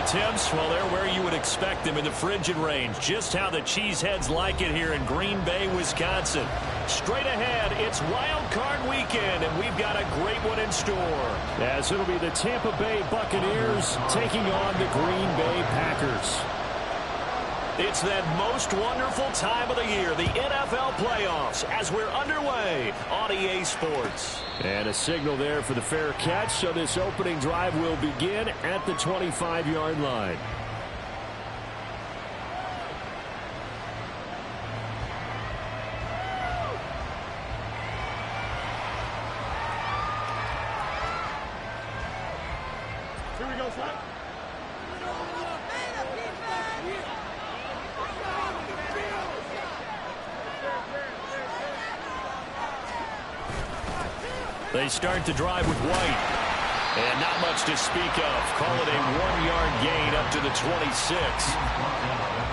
temps, well, they're where you would expect them in the frigid range. Just how the Cheeseheads like it here in Green Bay, Wisconsin. Straight ahead, it's Wild Card Weekend, and we've got a great one in store. As it'll be the Tampa Bay Buccaneers taking on the Green Bay Packers. It's that most wonderful time of the year, the NFL playoffs, as we're underway on EA Sports. And a signal there for the fair catch, so this opening drive will begin at the 25-yard line. Here we go, Slide. They start the drive with White. And not much to speak of. Call it a 1-yard gain up to the 26.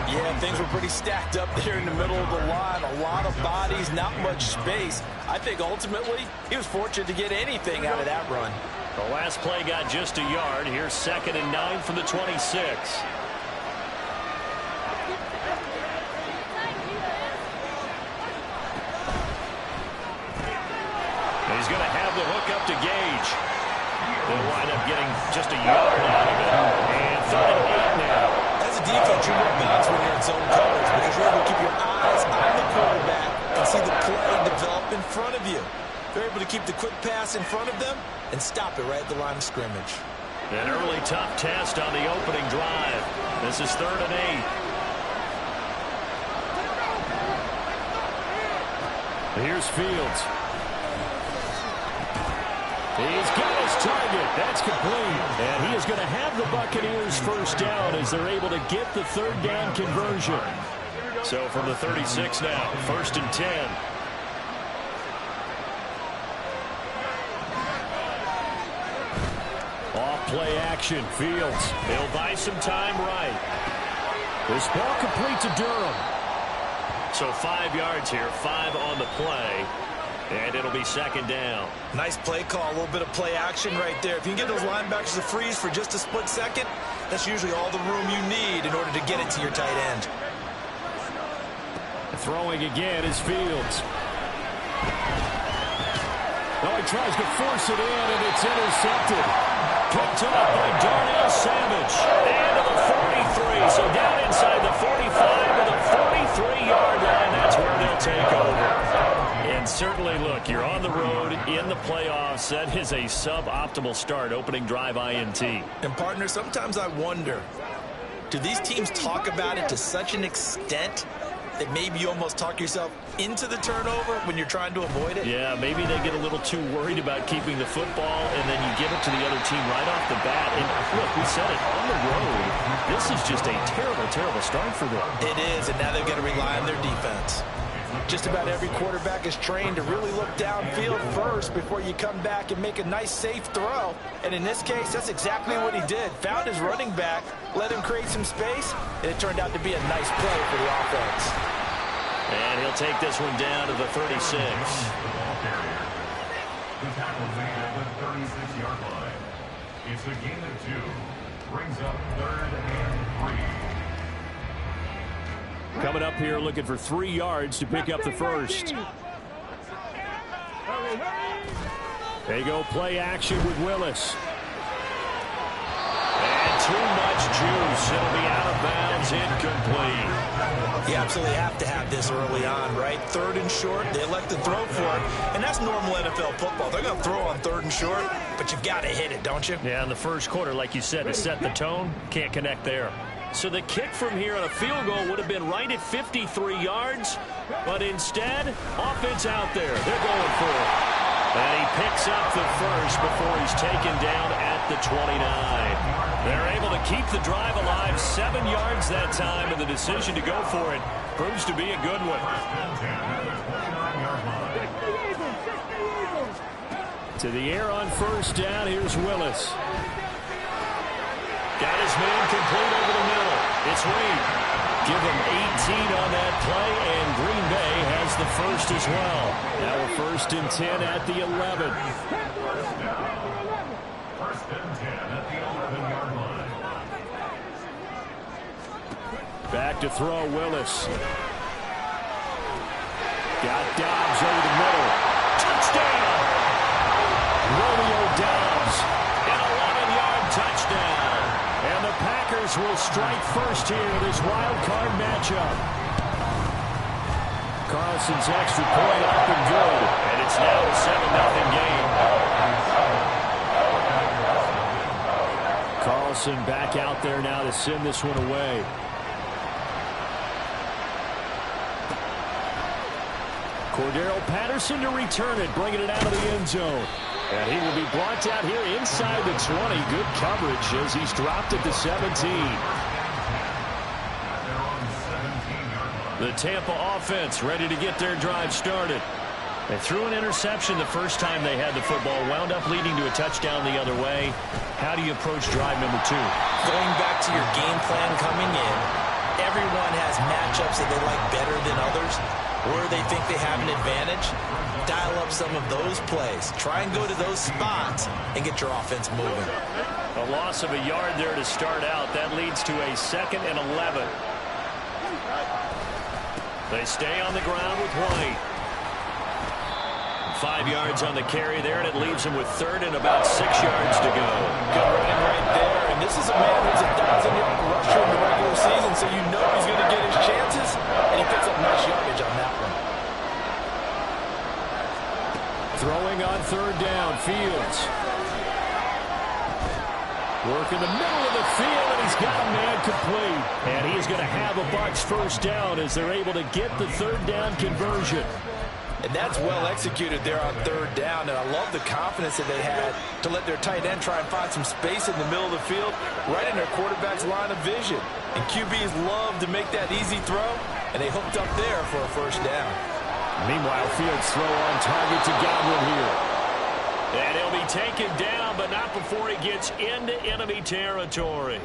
Yeah, things were pretty stacked up there in the middle of the line. A lot of bodies, not much space. I think ultimately he was fortunate to get anything out of that run. The last play got just a yard. Here's 2nd and 9 from the 26. He's going to have the hook up to Gage. They'll wind up getting just a yard out of it. And 3rd and 8 now. As a defense, you're more balanced when you're in zone coverage because you're able to keep your eyes on the quarterback and see the play develop in front of you. They're able to keep the quick pass in front of them and stop it right at the line of scrimmage. An early tough test on the opening drive. This is 3rd and 8. Here's Fields. He's got his target. That's complete. And he is going to have the Buccaneers first down as they're able to get the 3rd down conversion. So from the 36 now, 1st and 10. Off play action. Fields. He'll buy some time right. This ball complete to Durham. So 5 yards here, 5 on the play. And it'll be 2nd down. Nice play call, a little bit of play action right there. If you can get those linebackers to freeze for just a split second, that's usually all the room you need in order to get it to your tight end. Throwing again is Fields. Oh, he tries to force it in, and it's intercepted. Picked up by Darnell Savage. And to the 43, so down inside the 45 to the 43-yard line. That's where they'll take over. And certainly, look, you're on the road in the playoffs. That is a suboptimal start, opening drive INT. And, partner, sometimes I wonder, do these teams talk about it to such an extent that maybe you almost talk yourself into the turnover when you're trying to avoid it? Yeah, maybe they get a little too worried about keeping the football, and then you give it to the other team right off the bat. And, look, we said it, on the road, this is just a terrible, terrible start for them. It is, and now they've got to rely on their defense. Just about every quarterback is trained to really look downfield first before you come back and make a nice, safe throw. And in this case, that's exactly what he did. Found his running back, let him create some space, and it turned out to be a nice play for the offense. And he'll take this one down to the 36. The tackle made at the 36-yard line. It's a gain of 2. Brings up 3rd and 3. Coming up here looking for 3 yards to pick up the first. They go play action with Willis. And too much juice. It'll be out of bounds, incomplete. You absolutely have to have this early on, right? 3rd and short, they elect to throw for it. And that's normal NFL football. They're going to throw on 3rd and short, but you've got to hit it, don't you? Yeah, in the first quarter, like you said, to set the tone, can't connect there. So the kick from here on a field goal would have been right at 53 yards. But instead, offense out there. They're going for it. And he picks up the first before he's taken down at the 29. They're able to keep the drive alive 7 yards that time, and the decision to go for it proves to be a good one. To the air on first down. Here's Willis. Got his man complete over the middle. It's Reed. Give him 18 on that play, and Green Bay has the first as well. Now we're 1st and 10 at the 11. 1st and 10 at the 11-yard line. Back to throw, Willis. Got Dobbs over the middle. Touchdown! Romeo Dobbs, an 11-yard touchdown. And the Packers will strike first here in this wild card matchup. Carlson's extra point up and good. And it's now a 7-0 game. Carlson back out there now to send this one away. Cordero Patterson to return it, bringing it out of the end zone. And he will be brought out here inside the 20. Good coverage as he's dropped it to 17. The Tampa offense ready to get their drive started. They threw an interception the first time they had the football, wound up leading to a touchdown the other way. How do you approach drive number 2? Going back to your game plan coming in, everyone has matchups that they like better than others, where they think they have an advantage. Dial up some of those plays. Try and go to those spots and get your offense moving. A loss of a yard there to start out. That leads to a 2nd and 11. They stay on the ground with White. 5 yards on the carry there, and it leaves him with 3rd and about 6 yards to go. Good running right there. And this is a man who's a 1,000-yard rusher in the regular season, so you know he's going to get his chances, and he picks up nice yardage on that one. Throwing on 3rd down, Fields. Work in the middle of the field, and he's got a man complete. And he's going to have a Bucs first down as they're able to get the 3rd down conversion. And that's well executed there on 3rd down. And I love the confidence that they had to let their tight end try and find some space in the middle of the field, right in their quarterback's line of vision. And QBs love to make that easy throw, and they hooked up there for a first down. Meanwhile, Fields throw on target to Godwin here. And he'll be taken down, but not before he gets into enemy territory.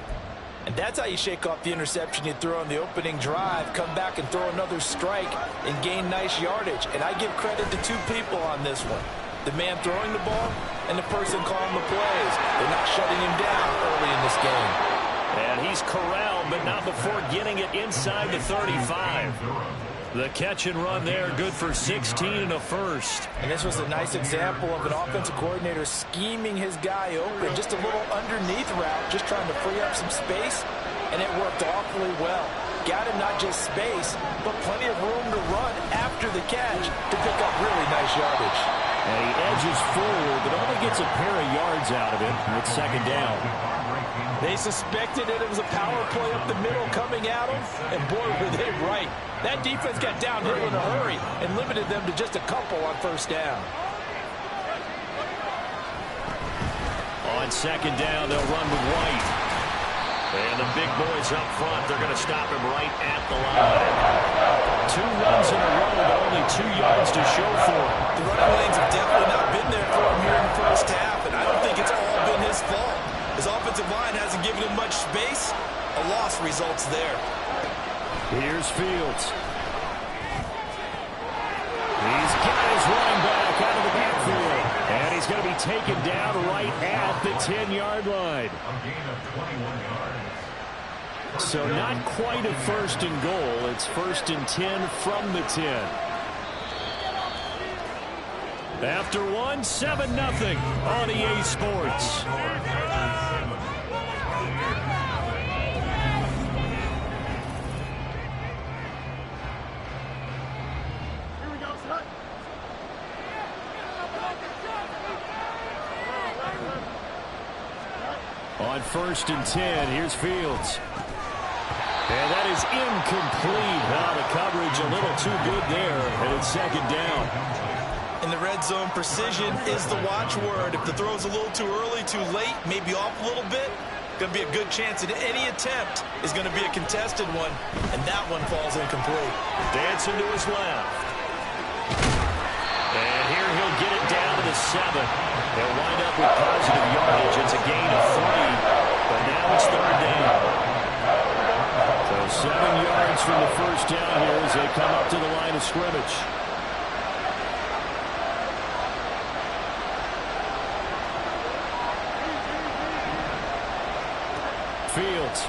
And that's how you shake off the interception you throw on the opening drive, come back and throw another strike and gain nice yardage. And I give credit to 2 people on this one. The man throwing the ball and the person calling the plays. They're not shutting him down early in this game. And he's corralled, but not before getting it inside the 35. The catch and run there, good for 16 and a first. And this was a nice example of an offensive coordinator scheming his guy open. Just a little underneath route, just trying to free up some space, and it worked awfully well. Got him not just space, but plenty of room to run after the catch to pick up really nice yardage. And he edges forward, but only gets a pair of yards out of it. It's 2nd down. They suspected that it was a power play up the middle coming at them, and boy, were they right. That defense got downhill in a hurry and limited them to just a couple on 1st down. On 2nd down, they'll run with White. And the big boys up front, they're going to stop him right at the line. 2 runs in a row, but only 2 yards to show for him. The running lanes have definitely not been there for him here in the first half, and I don't think it's all been his fault. His offensive line hasn't given him much space. A loss results there. Here's Fields. He's got his running back out of the backfield. And he's going to be taken down right at the 10-yard line. A gain of 21 yards. So not quite a 1st and goal. It's 1st and 10 from the 10. After 1, 7-0 on EA Sports. On 1st and 10, here's Fields. And that is incomplete. Now the coverage a little too good there, and it's 2nd down. In the red zone, precision is the watchword. If the throw's a little too early, too late, maybe off a little bit, going to be a good chance that any attempt is going to be a contested one, and that one falls incomplete. Dancing to his left. And here he'll get it down to the 7. They'll wind up with positive yardage. It's a gain of 3, but now it's 3rd down. So 7 yards from the first down here as they come up to the line of scrimmage. Fields.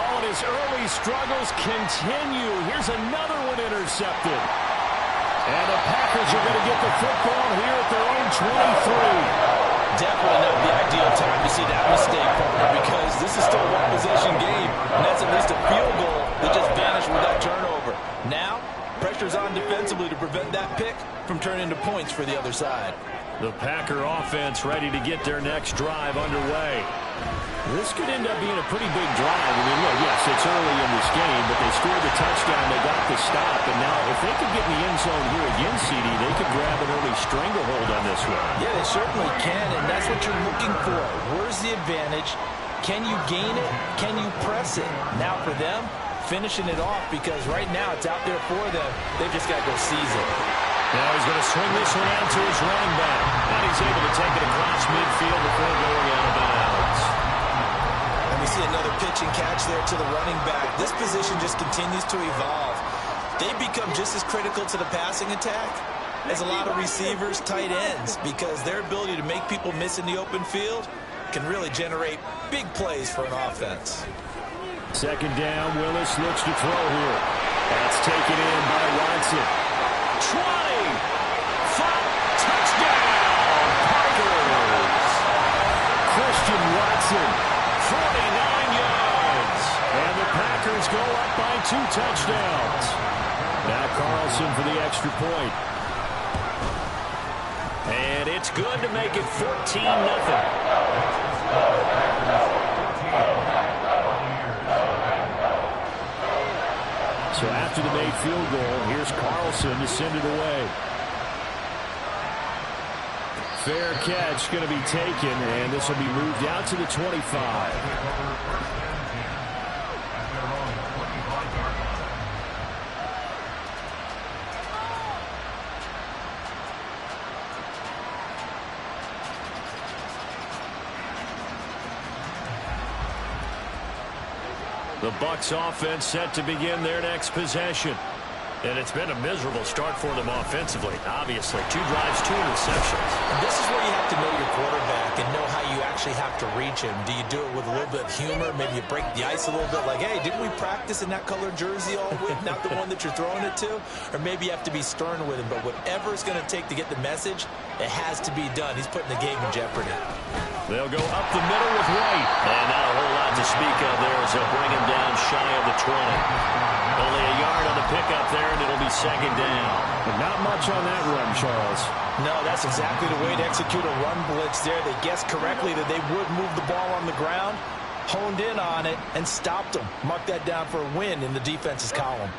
Oh, and his early struggles continue. Here's another one intercepted. And the Packers are going to get the football here at their own 23. Definitely not the ideal time to see that mistake, partner, because this is still a one-possession game, and that's at least a field goal that just vanished with that turnover. Now, pressure's on defensively to prevent that pick from turning into points for the other side. The Packer offense ready to get their next drive underway. This could end up being a pretty big drive. I mean, look, yes, it's early in this game, but they scored the touchdown. They got the stop. And now, if they could get in the end zone here again, CD, they could grab an early stranglehold on this one. Yeah, they certainly can, and that's what you're looking for. Where's the advantage? Can you gain it? Can you press it? Now for them, finishing it off, because right now it's out there for them. They've just got to go seize it. Now he's going to swing this one out to his running back. But he's able to take it across midfield before going out of bounds. And we see another pitch and catch there to the running back. This position just continues to evolve. They become just as critical to the passing attack as a lot of receivers, tight ends, because their ability to make people miss in the open field can really generate big plays for an offense. Second down, Willis looks to throw here. That's taken in by Watson. 20, 5, touchdown, Packers. Christian Watson, 49 yards. And the Packers go up by 2 touchdowns. Now Carlson for the extra point. And it's good to make it 14-0. So after the made field goal, here's Carlson to send it away. Fair catch going to be taken, and this will be moved out to the 25. The Bucs offense set to begin their next possession. And it's been a miserable start for them offensively, obviously. 2 drives, 2 interceptions. And this is where you have to know your quarterback and know how you actually have to reach him. Do you do it with a little bit of humor? Maybe you break the ice a little bit like, hey, didn't we practice in that colored jersey all week, not the one that you're throwing it to? Or maybe you have to be stern with him. But whatever it's going to take to get the message, it has to be done. He's putting the game in jeopardy. They'll go up the middle with White. And not a whole lot to speak of there as they'll bring him down shy of the 20. Only a yard on the pickup there, and it'll be second down. But not much on that run, Charles. No, that's exactly the way to execute a run blitz there. They guessed correctly that they would move the ball on the ground, honed in on it, and stopped them. Mark that down for a win in the defense's column.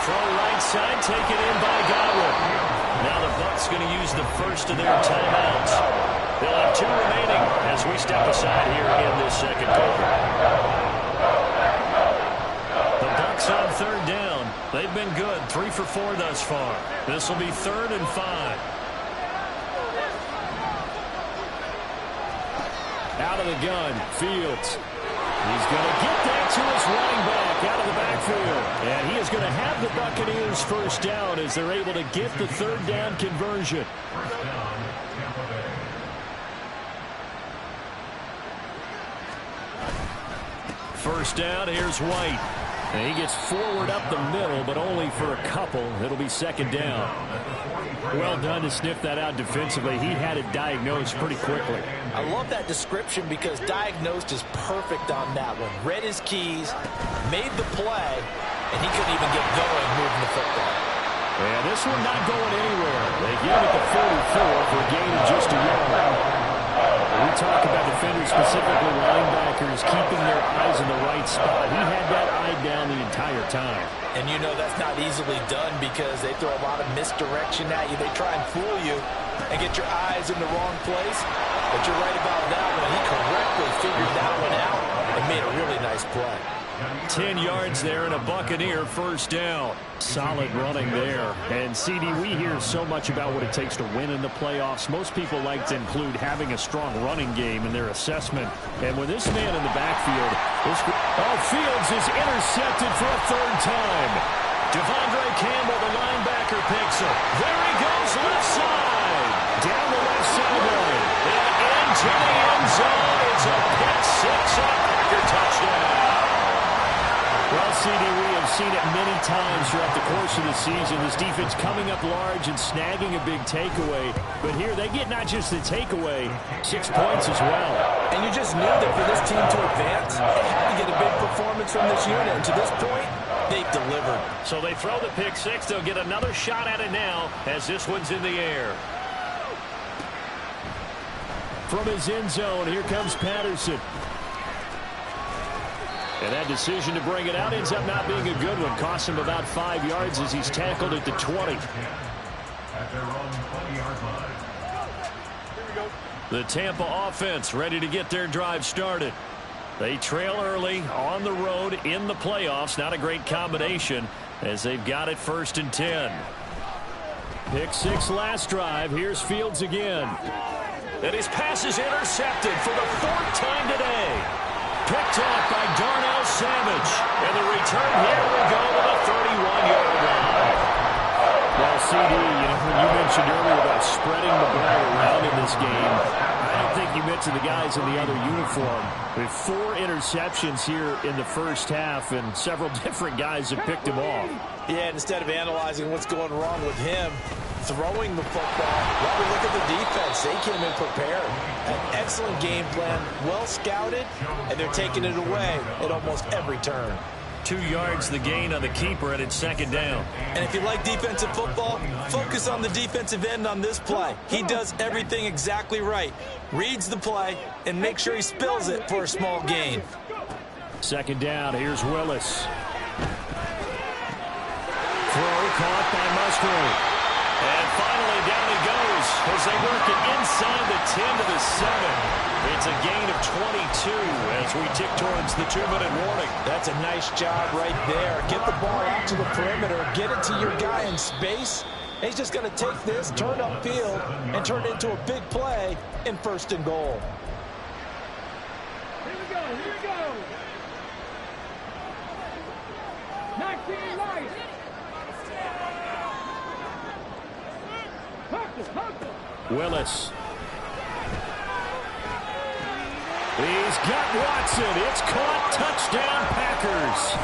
Throw right side, taken in by Godwin. Now the Bucs going to use the first of their timeouts. They'll have 2 remaining as we step aside here in this second quarter. The Bucs on third down. They've been good, 3 for 4 thus far. This will be 3rd and 5. Out of the gun, Fields. He's going to get that to his running back out of the backfield. And he is going to have the Buccaneers first down as they're able to get the 3rd down conversion. First down, here's White. And he gets forward up the middle, but only for a couple. It'll be second down. Well done to sniff that out defensively. He had it diagnosed pretty quickly. I love that description because diagnosed is perfect on that one. Read his keys, made the play, and he couldn't even get going moving the football. And this one not going anywhere. They give it to 44 for a gain of just a yard. We talk about defenders, specifically linebackers, keeping their eyes in the right spot. He had that eye down the entire time. And you know that's not easily done because they throw a lot of misdirection at you. They try and fool you and get your eyes in the wrong place. But you're right about that one. He correctly figured that one out and made a really nice play. 10 yards there and a Buccaneer first down. Solid running there. And, CD, we hear so much about what it takes to win in the playoffs. Most people like to include having a strong running game in their assessment. And with this man in the backfield, Fields is intercepted for a 3rd time. Devondre Campbell, the linebacker, picks him. There he goes, left side. Down the left sideline. And seen it many times throughout the course of the season. This defense coming up large and snagging a big takeaway. But here they get not just the takeaway, 6 points as well. And you just knew that for this team to advance, they had to get a big performance from this unit. And to this point, they've delivered. So they throw the pick six. They'll get another shot at it now as this one's in the air. From his end zone, here comes Patterson. And that decision to bring it out ends up not being a good one. Costs him about 5 yards as he's tackled at the 20. At their own 20-yard line. The Tampa offense ready to get their drive started. They trail early on the road in the playoffs. Not a great combination as they've got it 1st and 10. Pick six last drive. Here's Fields again. And his pass is intercepted for the 4th time today. Picked off by Darnell Savage. And the return here will go to the 31-yard line. Well, CD, when you mentioned earlier about spreading the ball around in this game, I don't think you mentioned the guys in the other uniform. With 4 interceptions here in the first half, and several different guys have picked him off. Yeah, instead of analyzing what's going wrong with him, throwing the football, well, we look at the defense. They came in prepared. An excellent game plan, well scouted, and they're taking it away at almost every turn. 2 yards the gain on the keeper, and it's 2nd down. And if you like defensive football, focus on the defensive end on this play. He does everything exactly right. Reads the play and makes sure he spills it for a small gain. 2nd down. Here's Willis. Throw caught by Musgrave. And finally down he goes as they work it inside the 10 to the 7. It's a gain of 22 as we tick towards the 2-minute warning. That's a nice job right there. Get the ball out to the perimeter. Get it to your guy in space. And he's just going to take this, turn upfield, and turn it into a big play in 1st and goal. Here we go, here we go. 19 light. Willis. He's got Watson. It's caught. Touchdown, Packers.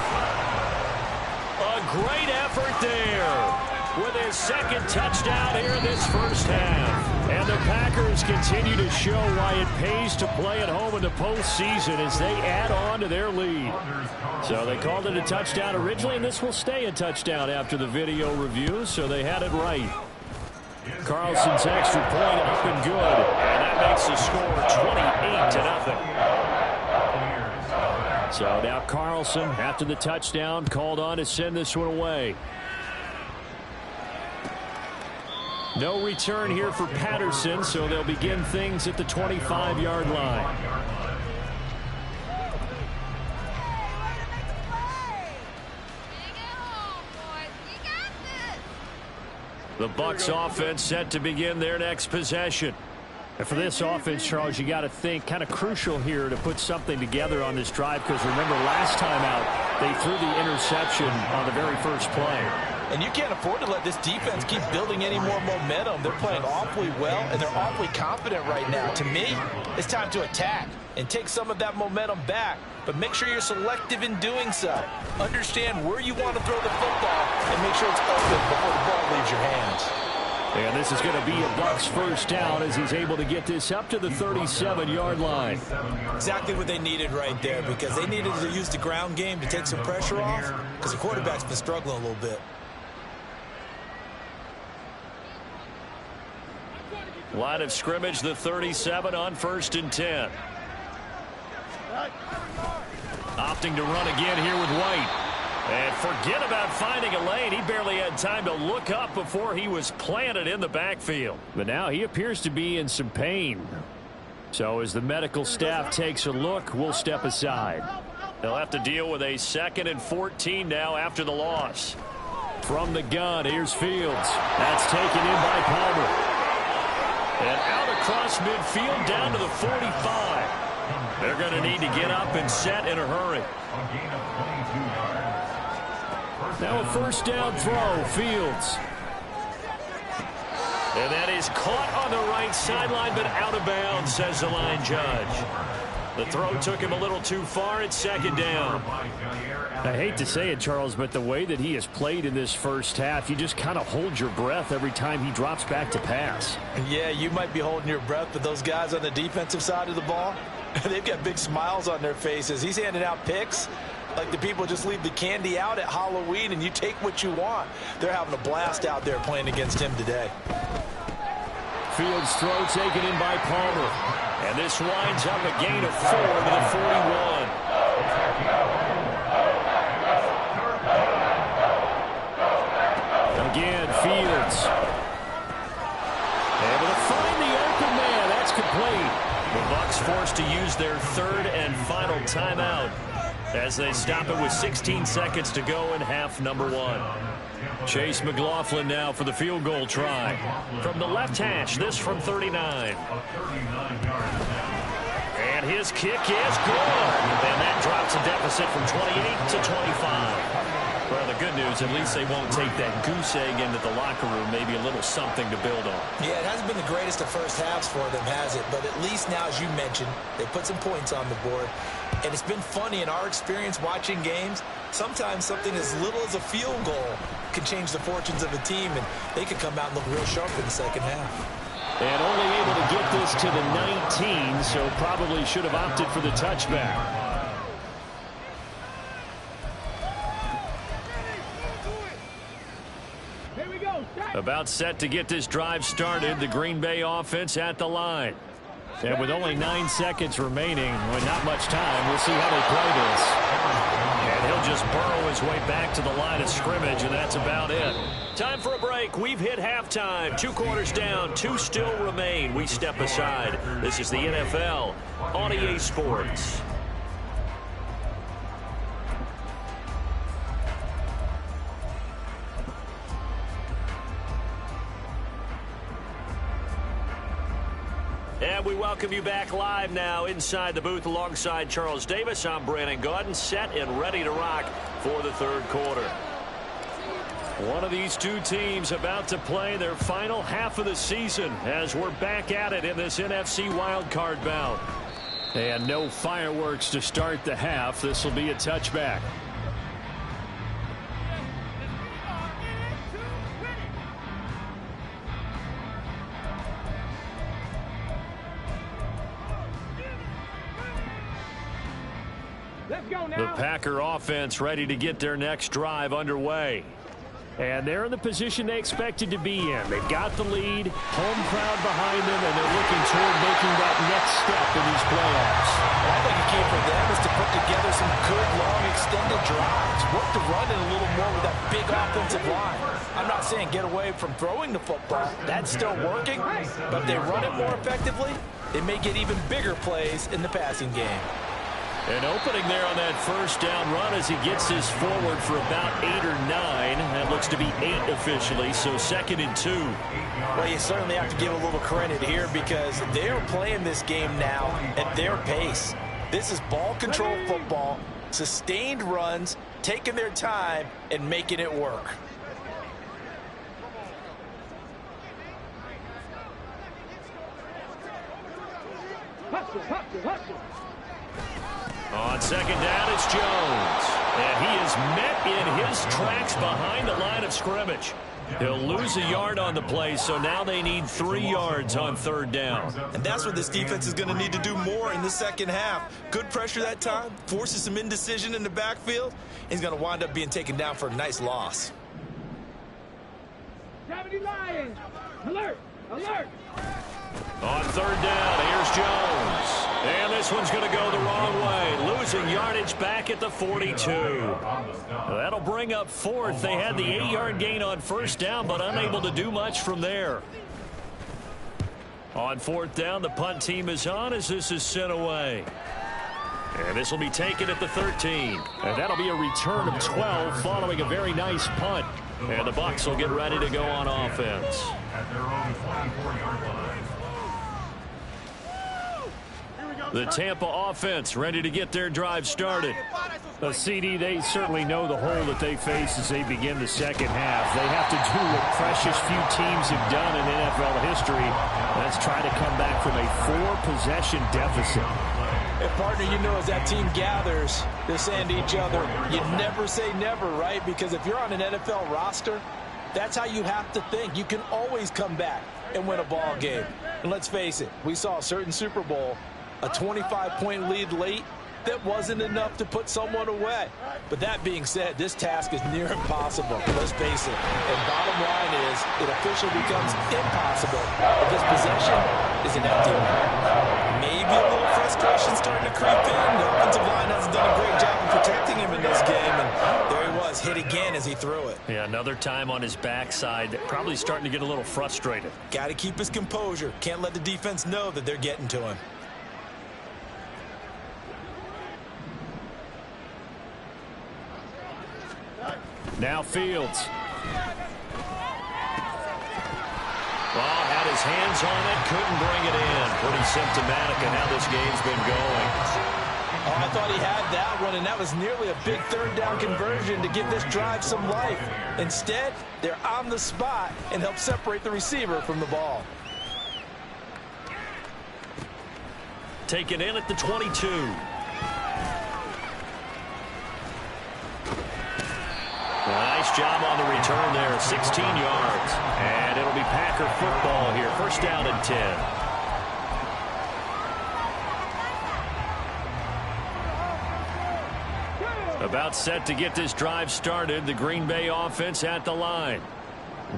A great effort there with his 2nd touchdown here in this first half. And the Packers continue to show why it pays to play at home in the postseason as they add on to their lead. So they called it a touchdown originally, and this will stay a touchdown after the video review, so they had it right. Carlson's extra point up and good. And that makes the score 28-0. So now Carlson, after the touchdown, called on to send this one away. No return here for Patterson, so they'll begin things at the 25-yard line. The Bucs offense set to begin their next possession. And for this offense, Charles, you got to think kind of crucial here to put something together on this drive, because remember last time out they threw the interception on the very first play. And you can't afford to let this defense keep building any more momentum. They're playing awfully well, and they're awfully confident right now. To me, it's time to attack and take some of that momentum back. But make sure you're selective in doing so. Understand where you want to throw the football and make sure it's open before the ball leaves your hands. And this is going to be a Bucs first down as he's able to get this up to the 37-yard line. Exactly what they needed right there, because they needed to use the ground game to take some pressure off, because the quarterback's been struggling a little bit. Line of scrimmage, the 37 on 1st and 10. Opting to run again here with White. And forget about finding a lane. He barely had time to look up before he was planted in the backfield. But now he appears to be in some pain. So as the medical staff takes a look, we'll step aside. They'll have to deal with a 2nd and 14 now after the loss. From the gun, here's Fields. That's taken in by Palmer. And out across midfield down to the 45. They're going to need to get up and set in a hurry. Now a first down throw, Fields. And that is caught on the right sideline, but out of bounds, says the line judge. The throw took him a little too far. It's second down. I hate to say it, Charles, but the way that he has played in this first half, you just kind of hold your breath every time he drops back to pass. Yeah, you might be holding your breath, but those guys on the defensive side of the ball, they've got big smiles on their faces. He's handing out picks like the people just leave the candy out at Halloween and you take what you want. They're having a blast out there playing against him today. Fields' throw taken in by Palmer. And this winds up a gain of 4 to the 41. Again, Fields. Able to find the open man. That's complete. The Bucs forced to use their third and final timeout as they stop it with 16 seconds to go in half number 1. Chase McLaughlin now for the field goal try. From the left hash, this from 39. And his kick is good. And that drops a deficit from 28 to 25. Well, the good news, at least they won't take that goose egg into the locker room. Maybe a little something to build on. Yeah, it hasn't been the greatest of first halves for them, has it? But at least now, as you mentioned, they put some points on the board. And it's been funny in our experience watching games. Sometimes something as little as a field goal can change the fortunes of a team, and they could come out and look real sharp in the second half. And only able to get this to the 19, so probably should have opted for the touchback. About set to get this drive started. The Green Bay offense at the line. And with only 9 seconds remaining, with not much time, we'll see how they play this. And he'll just burrow his way back to the line of scrimmage, and that's about it. Time for a break. We've hit halftime. 2 quarters down, 2 still remain. We step aside. This is the NFL on EA Sports. And we welcome you back live now inside the booth alongside Charles Davis. I'm Brandon Gaudin, set and ready to rock for the third quarter. One of these two teams about to play their final half of the season as we're back at it in this NFC wildcard bout. And no fireworks to start the half. This will be a touchback. The Packer offense ready to get their next drive underway. And they're in the position they expected to be in. They've got the lead, home crowd behind them, and they're looking toward making that next step in these playoffs. I think the key for them is to put together some good, long, extended drives. Work the run in a little more with that big offensive line. I'm not saying get away from throwing the football. That's still working. But if they run it more effectively, they may get even bigger plays in the passing game. An opening there on that first down run as he gets this forward for about 8 or 9. That looks to be 8 officially, so 2nd and 2. Well, you certainly have to give a little credit here because they're playing this game now at their pace. This is ball control football, sustained runs, taking their time, and making it work. On 2nd down, it's Jones. And he is met in his tracks behind the line of scrimmage. He'll lose a yard on the play, so now they need 3 yards on 3rd down. And that's what this defense is going to need to do more in the second half. Good pressure that time, forces some indecision in the backfield. He's going to wind up being taken down for a nice loss. 70 Lions! Alert! Alert! On 3rd down, here's Jones. And this one's going to go the wrong way. Losing yardage back at the 42. That'll bring up 4th. They had the 8-yard gain on 1st down, but unable to do much from there. On 4th down, the punt team is on as this is sent away. And this will be taken at the 13. And that'll be a return of 12 following a very nice punt. And the Bucs will get ready to go on offense. At their own 24-yard line. The Tampa offense ready to get their drive started. CD, they certainly know the hole that they face as they begin the second half. They have to do what precious few teams have done in NFL history. Let's try to come back from a 4-possession deficit. And, partner, you know, as that team gathers, they're saying to each other, you never say never, right? Because if you're on an NFL roster, that's how you have to think. You can always come back and win a ball game. And let's face it, we saw a certain Super Bowl, a 25-point lead late, that wasn't enough to put someone away. But that being said, this task is near impossible. Let's face it. And bottom line is, it officially becomes impossible if this possession is an empty one. Maybe a little frustration starting to creep in. The offensive line hasn't done a great job of protecting him in this game. And there he was, hit again as he threw it. Yeah, another time on his backside. Probably starting to get a little frustrated. Got to keep his composure. Can't let the defense know that they're getting to him. Now Fields. Well, had his hands on it, couldn't bring it in. Pretty symptomatic of how this game's been going. Oh, I thought he had that one, and that was nearly a big third down conversion to give this drive some life. Instead, they're on the spot and help separate the receiver from the ball. Taken in at the 22. Nice job on the return there, 16 yards. And it'll be Packer football here, first down and 10. About set to get this drive started, the Green Bay offense at the line.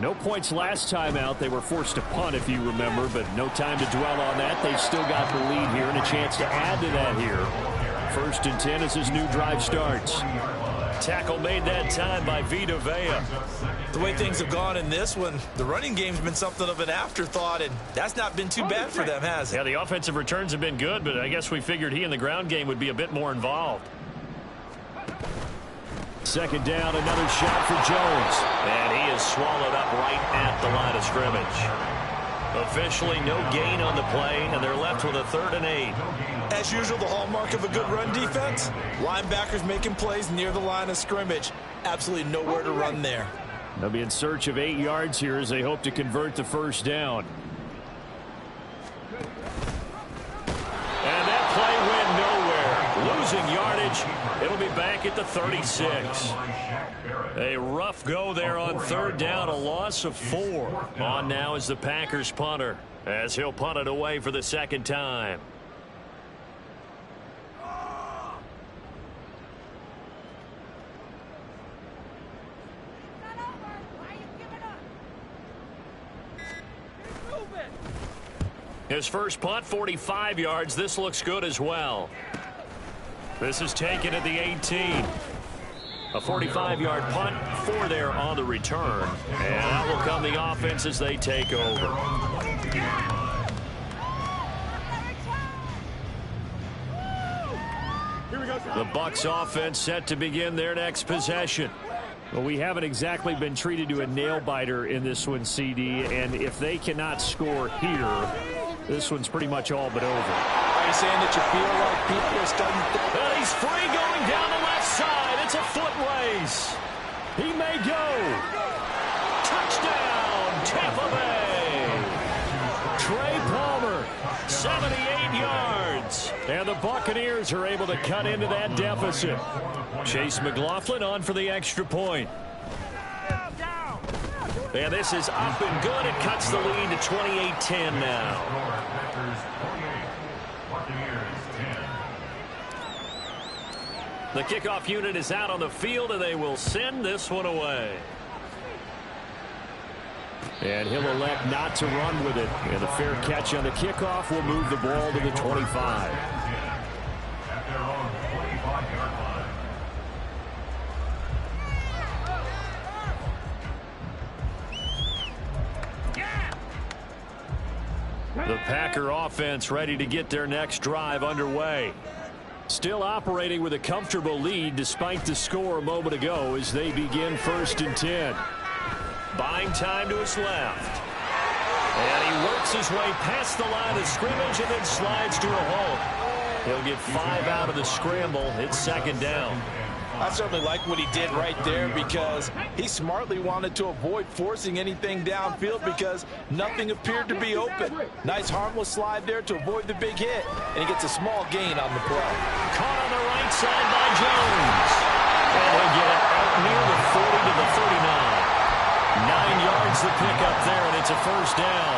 No points last time out. They were forced to punt, if you remember, but no time to dwell on that. They've still got the lead here and a chance to add to that here. First and 10 as this new drive starts. Tackle made that time by Vita Vea. The way things have gone in this one, the running game's been something of an afterthought, and that's not been too bad for them, has it? Yeah, the offensive returns have been good, but I guess we figured he in the ground game would be a bit more involved. Second down, another shot for Jones. And he is swallowed up right at the line of scrimmage. Officially no gain on the play, and they're left with a 3rd and 8. As usual, the hallmark of a good run defense, linebackers making plays near the line of scrimmage. Absolutely nowhere to run there. They'll be in search of 8 yards here as they hope to convert the first down. And that play went nowhere. Losing yardage. It'll be back at the 36. A rough go there on 3rd down, a loss of 4. On now is the Packers punter, as he'll punt it away for the 2nd time. His first punt, 45 yards. This looks good as well. This is taken at the 18. A 45-yard punt, 4 there on the return. And out will come the offense as they take over. The Bucs offense set to begin their next possession. Well, we haven't exactly been treated to a nail-biter in this one, CD. And if they cannot score here, this one's pretty much all but over. Are you saying that you feel like people are starting to... And he's free going down the left side. It's a foot race. He may go. Touchdown, Tampa Bay. Trey Palmer, 78 yards. and the Buccaneers are able to cut into that deficit. Chase McLaughlin on for the extra point. And this is up and good. It cuts the lead to 28-10 now. The kickoff unit is out on the field, and they will send this one away. And he'll elect not to run with it. And the fair catch on the kickoff will move the ball to the 25. At their own 25-yard line. The Packer offense ready to get their next drive underway. Still operating with a comfortable lead despite the score a moment ago as they begin 1st and 10. Buying time to his left. And he works his way past the line of scrimmage and then slides to a halt. He'll get 5 out of the scramble. It's 2nd down. I certainly like what he did right there because he smartly wanted to avoid forcing anything downfield because nothing appeared to be open. Nice harmless slide there to avoid the big hit, and he gets a small gain on the play. Caught on the right side by Jones. And he'll get it out near the 40 to the 39. 9 yards the pick up there, and it's a first down.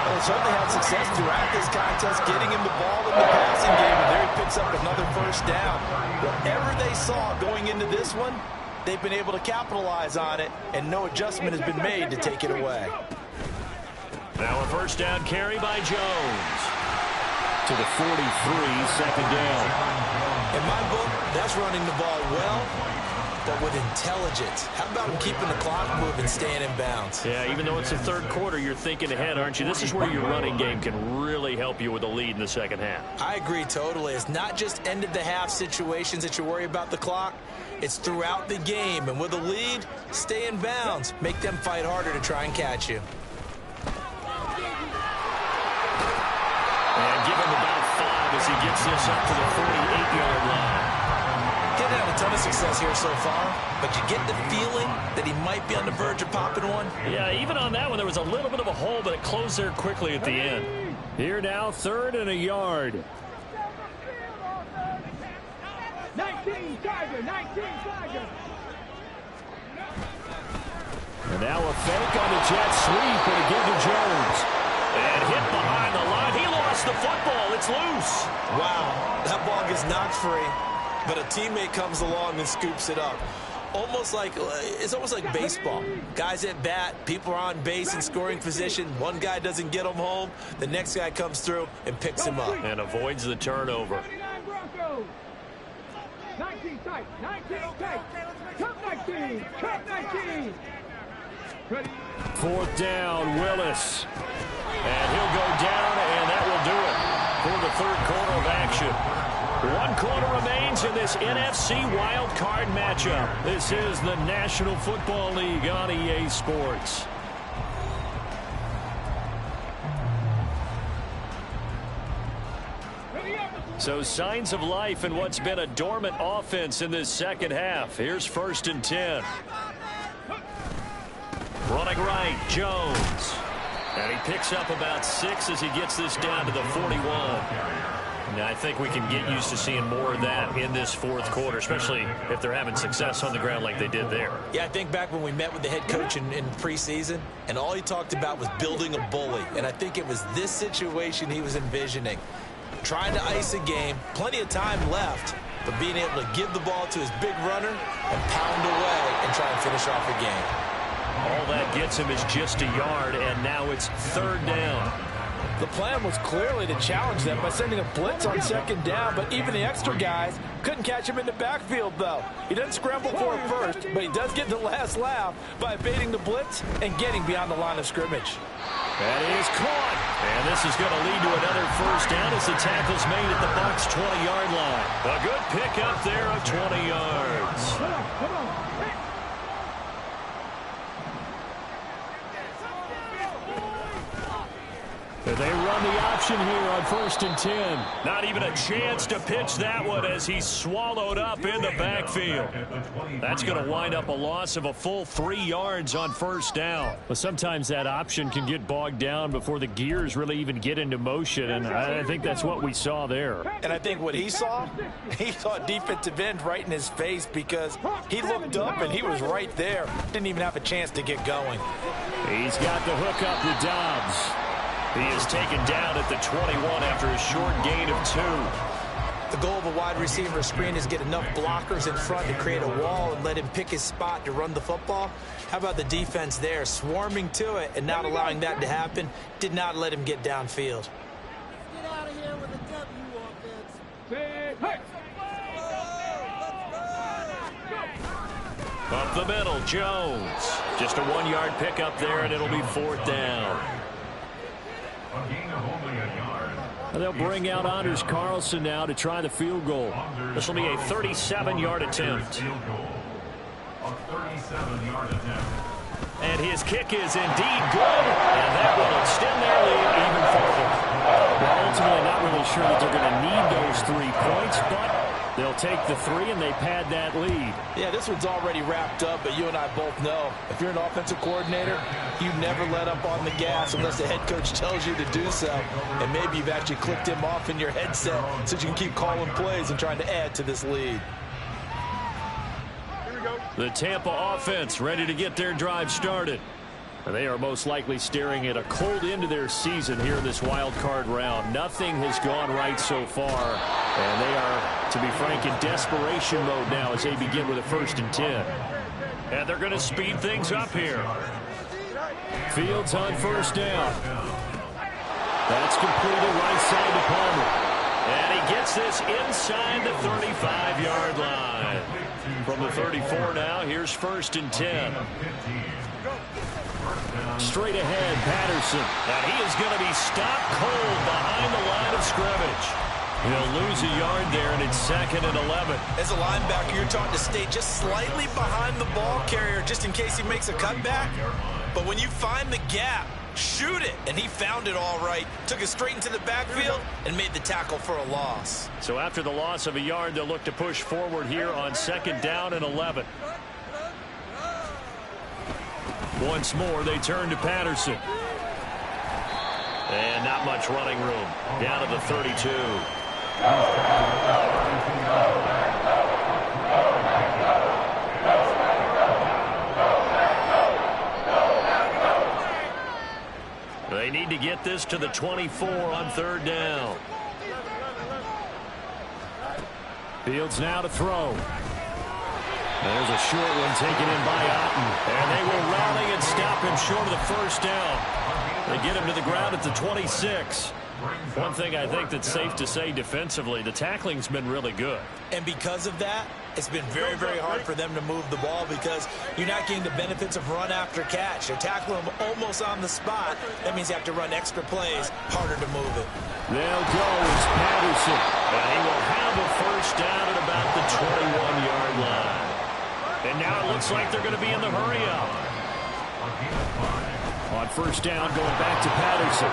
Well, they certainly had success throughout this contest, getting him the ball in the passing game, and there he picks up another first down. Whatever they saw going into this one, they've been able to capitalize on it, and no adjustment has been made to take it away. Now a first down carry by Jones. To the 43, second down. In my book, that's running the ball well, but with intelligence. How about him keeping the clock moving, staying in bounds? Yeah, even though it's the third quarter, you're thinking ahead, aren't you? This is where your running game can really help you with a lead in the second half. I agree totally. It's not just end-of-the-half situations that you worry about the clock. It's throughout the game. And with a lead, stay in bounds. Make them fight harder to try and catch you. And give him about 5 as he gets this up to the 48-yard line. Didn't have a ton of success here so far, but you get the feeling that he might be on the verge of popping one. Yeah, even on that one, there was a little bit of a hole, but it closed there quickly at the end. Here now, 3rd and a yard. 19 Tiger, 19 Tiger. And now a fake on the jet sweep, and a give to Jones. And hit behind the line. He lost the football. It's loose. Wow, that ball gets knocked free, but a teammate comes along and scoops it up. It's almost like baseball. Guys at bat, people are on base in scoring position. One guy doesn't get him home. The next guy comes through and picks him up. And avoids the turnover. 19 tight, 19 tight. Cup 19, Cup 19. 4th down, Willis. And he'll go down, and that will do it for the third quarter of action. 1 quarter remains in this NFC wild card matchup. This is the National Football League on EA Sports. So signs of life in what's been a dormant offense in this second half. Here's 1st and 10. Running right, Jones. And he picks up about 6 as he gets this down to the 41. Now, I think we can get used to seeing more of that in this fourth quarter, especially if they're having success on the ground like they did there. Yeah, I think back when we met with the head coach in preseason, and all he talked about was building a bully. And I think it was this situation he was envisioning. Trying to ice a game, plenty of time left, but being able to give the ball to his big runner and pound away and try and finish off a game. All that gets him is just a yard, and now it's 3rd down. The plan was clearly to challenge them by sending a blitz on 2nd down, but even the extra guys couldn't catch him in the backfield, though. He doesn't scramble for it first, but he does get the last laugh by evading the blitz and getting beyond the line of scrimmage. That is caught. And this is going to lead to another first down as the tackle's made at the Bucs 20-yard line. A good pickup there of 20 yards. Come on. They run the option here on 1st and 10. Not even a chance to pitch that one as he's swallowed up in the backfield. That's going to wind up a loss of a full 3 yards on 1st down. Well, sometimes that option can get bogged down before the gears really even get into motion, and I think that's what we saw there. And I think what he saw defensive end right in his face because he looked up and he was right there. Didn't even have a chance to get going. He's got the hook up with Dobbs. He is taken down at the 21 after a short gain of 2. The goal of a wide receiver screen is get enough blockers in front to create a wall and let him pick his spot to run the football. How about the defense there, swarming to it and not allowing that to happen? Did not let him get downfield. Get out of here with a W offense. Up the middle, Jones. Just a 1-yard pickup there, and it'll be 4th down. A gain of only a yard. They'll bring out Anders Carlson now to try the field goal. This will be a 37-yard attempt. Field goal. A 37-yard attempt. And his kick is indeed good, and that will extend their lead even further. Well, ultimately, not really sure that they're going to need those 3 points, but They'll take the 3, and they pad that lead. Yeah, this one's already wrapped up, but you and I both know if you're an offensive coordinator, you never let up on the gas unless the head coach tells you to do so. And maybe you've actually clicked him off in your headset so you can keep calling plays and trying to add to this lead. The Tampa offense ready to get their drive started. They are most likely staring at a cold end to their season here in this wild card round. Nothing has gone right so far, and they are, to be frank, in desperation mode now as they begin with a 1st and 10. And they're going to speed things up here. Fields on 1st down. That's completed right side to Palmer. And he gets this inside the 35-yard line. From the 34 now, here's 1st and 10. Straight ahead, Patterson. And he is going to be stopped cold behind the line of scrimmage. He'll lose a yard there, and it's 2nd and 11. As a linebacker, you're taught to stay just slightly behind the ball carrier just in case he makes a cutback. But when you find the gap, shoot it. And he found it all right. Took it straight into the backfield and made the tackle for a loss. So after the loss of a yard, they'll look to push forward here on 2nd down and 11. Once more, they turn to Patterson. And not much running room. Down to the 32. They need to get this to the 24 on 3rd down. Fields now to throw. There's a short one taken in by Otten. And they will rally and stop him short of the 1st down. They get him to the ground at the 26. One thing I think that's safe to say defensively, the tackling's been really good. And because of that, it's been very, very hard for them to move the ball because you're not getting the benefits of run after catch. They're tackling him almost on the spot. That means you have to run extra plays, harder to move it. They'll go. It's Patterson. And he will have a 1st down at about the 21-yard line. And now it looks like they're going to be in the hurry-up. On 1st down, going back to Patterson.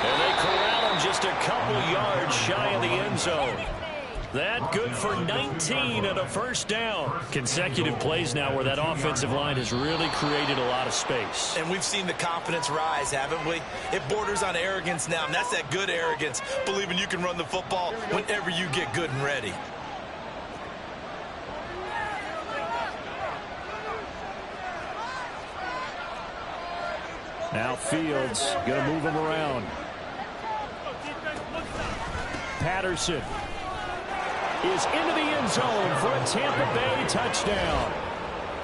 And they corral him just a couple yards shy of the end zone. That good for 19 and a 1st down. Consecutive plays now where that offensive line has really created a lot of space. And we've seen the confidence rise, haven't we? It borders on arrogance now, and that's that good arrogance, believing you can run the football whenever you get good and ready. Now Fields going to move him around. Patterson is into the end zone for a Tampa Bay touchdown.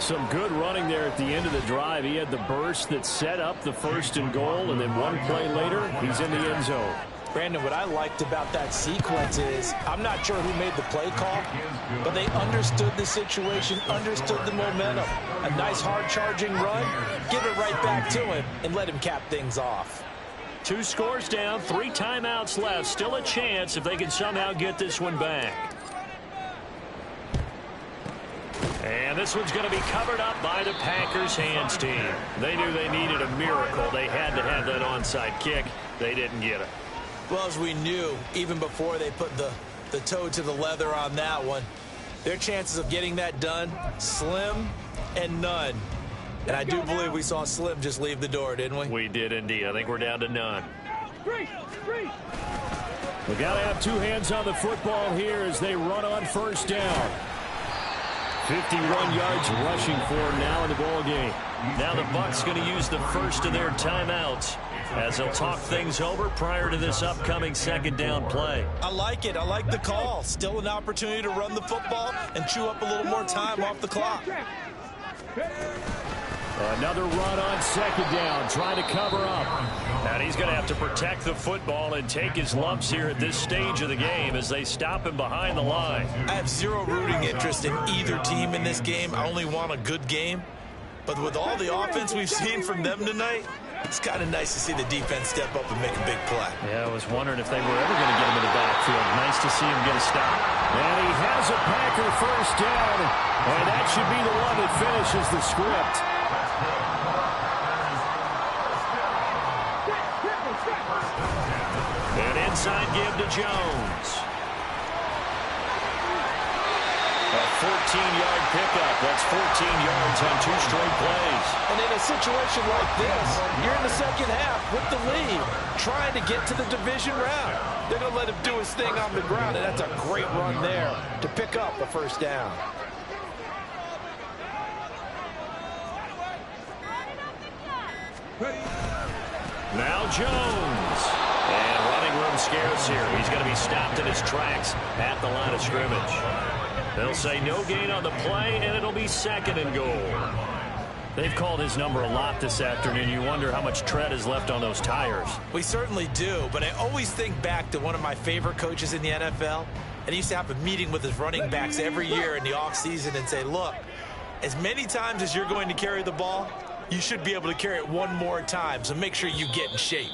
Some good running there at the end of the drive. He had the burst that set up the 1st and goal, and then one play later, he's in the end zone. Brandon, what I liked about that sequence is I'm not sure who made the play call, but they understood the situation, understood the momentum. A nice hard-charging run, give it right back to him, and let him cap things off. 2 scores down, 3 timeouts left. Still a chance if they can somehow get this one back. And this one's going to be covered up by the Packers hands team. They knew they needed a miracle. They had to have that onside kick. They didn't get it. Well, as we knew, even before they put the toe to the leather on that one, their chances of getting that done, slim and none. And I do believe we saw Slim just leave the door, didn't we? We did indeed. I think we're down to none. Three. We got to have 2 hands on the football here as they run on 1st down. 51 yards rushing for him now in the ball game. Now the Bucs going to use the first of their timeouts as they'll talk things over prior to this upcoming 2nd down play. I like it. I like the call. Still an opportunity to run the football and chew up a little more time off the clock. Another run on 2nd down, trying to cover up. And he's going to have to protect the football and take his lumps here at this stage of the game as they stop him behind the line. I have zero rooting interest in either team in this game. I only want a good game. But with all the offense we've seen from them tonight, it's kind of nice to see the defense step up and make a big play. Yeah, I was wondering if they were ever going to get him in the backfield. Nice to see him get a stop. And he has a Packer 1st down. And that should be the one that finishes the script. An inside give to Jones. A 14-yard pickup. That's 14 yards on 2 straight plays. And in a situation like this, you're in the second half with the lead, trying to get to the division round. They're going to let him do his thing on the ground, and that's a great run there to pick up a first down. Now Jones. And running room scarce here. He's going to be stopped in his tracks at the line of scrimmage. They'll say no gain on the play, and it'll be 2nd and goal. They've called his number a lot this afternoon. You wonder how much tread is left on those tires. We certainly do, but I always think back to one of my favorite coaches in the NFL, and he used to have a meeting with his running backs every year in the offseason and say, look, as many times as you're going to carry the ball, you should be able to carry it one more time, so make sure you get in shape.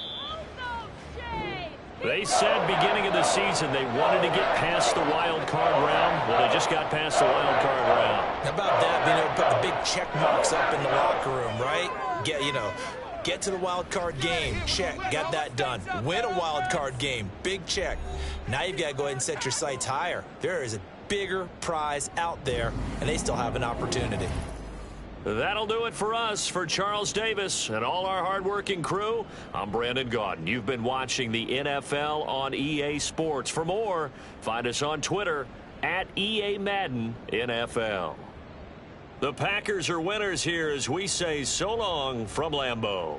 They said beginning of the season they wanted to get past the wild card round. Well, they just got past the wild card round. How about that, being able to put the big check marks up in the locker room, right? Get to the wild card game, check, got that done. Win a wild card game, big check. Now you've got to go ahead and set your sights higher. There is a bigger prize out there, and they still have an opportunity. That'll do it for us. For Charles Davis and all our hardworking crew, I'm Brandon Gaudin. You've been watching the NFL on EA Sports. For more, find us on Twitter at EA Madden NFL. The Packers are winners here as we say so long from Lambeau.